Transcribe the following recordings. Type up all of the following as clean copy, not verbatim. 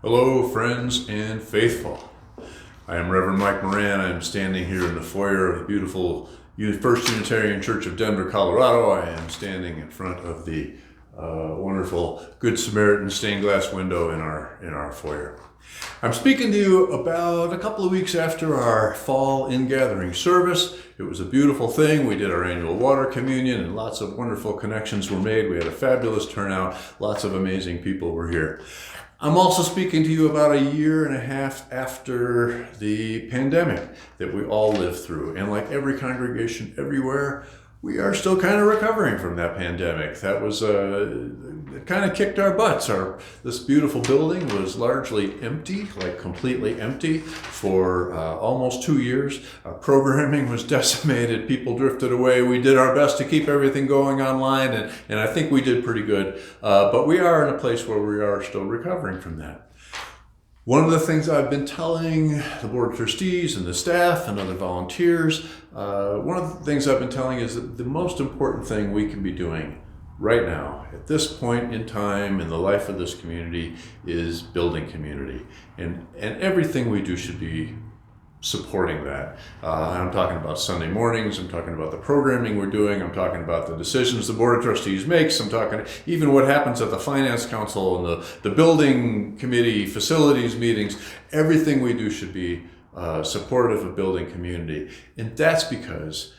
Hello, friends and faithful. I am Reverend Mike Morran. I am standing here in the foyer of the beautiful First Unitarian Church of Denver, Colorado. I am standing in front of the wonderful Good Samaritan stained glass window in our foyer. I'm speaking to you about a couple of weeks after our fall in-gathering service. It was a beautiful thing. We did our annual water communion and lots of wonderful connections were made. We had a fabulous turnout. Lots of amazing people were here. I'm also speaking to you about a year and a half after the pandemic that we all lived through. And like every congregation everywhere, we are still kind of recovering from that pandemic. That was, it kind of kicked our butts. This beautiful building was largely empty, like completely empty for almost 2 years. Our programming was decimated. People drifted away. We did our best to keep everything going online, and I think we did pretty good. But we are in a place where we are still recovering from that. One of the things I've been telling the Board of Trustees and the staff and other volunteers, one of the things I've been telling is that the most important thing we can be doing right now, at this point in time in the life of this community, is building community. And everything we do should be supporting that. I'm talking about Sunday mornings, I'm talking about the programming we're doing, I'm talking about the decisions the Board of Trustees makes, I'm talking even what happens at the Finance Council and the Building Committee facilities meetings. Everything we do should be supportive of building community. And that's because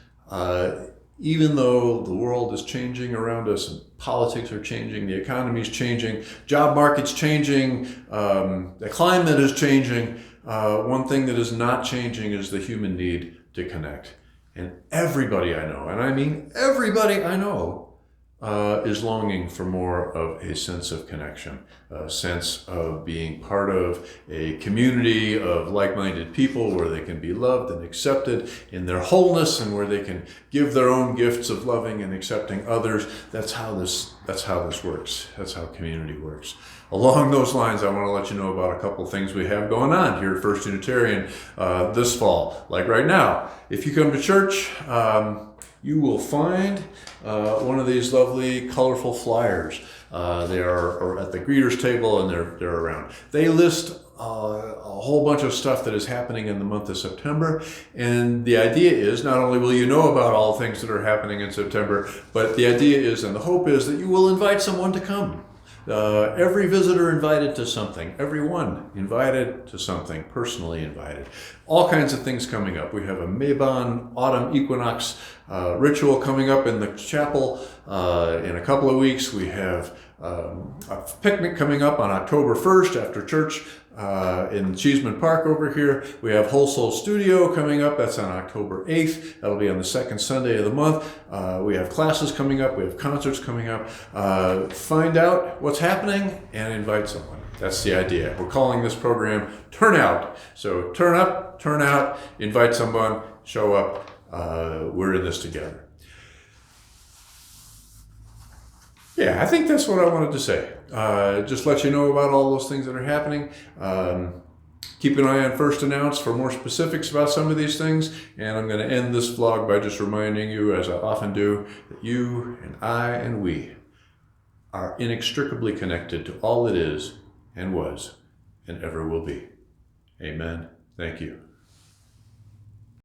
even though the world is changing around us and politics are changing, the economy is changing, job market's changing, the climate is changing, one thing that is not changing is the human need to connect. And everybody I know, and I mean everybody I know, is longing for more of a sense of connection, a sense of being part of a community of like-minded people where they can be loved and accepted in their wholeness and where they can give their own gifts of loving and accepting others. That's how this works. That's how community works. Along those lines, I want to let you know about a couple of things we have going on here at First Unitarian this fall. Like right now, if you come to church, you will find one of these lovely, colorful flyers. They are at the greeters table and they're around. They list a whole bunch of stuff that is happening in the month of September. And the idea is, not only will you know about all things that are happening in September, but the idea is, and the hope is, that you will invite someone to come. Every visitor invited to something, everyone invited to something, personally invited. All kinds of things coming up. We have a Mabon autumn equinox ritual coming up in the chapel in a couple of weeks. We have a picnic coming up on October 1st after church in Cheeseman Park over here. We have Whole Soul Studio coming up. That's on October 8th. That'll be on the second Sunday of the month. We have classes coming up. We have concerts coming up. Find out what's happening and invite someone. That's the idea. We're calling this program Turn Out. So turn up, turn out, invite someone, show up. We're in this together. Yeah, I think that's what I wanted to say. Just let you know about all those things that are happening. Keep an eye on First Announce for more specifics about some of these things. And I'm going to end this vlog by just reminding you, as I often do, that you and I and we are inextricably connected to all that is and was and ever will be. Amen. Thank you.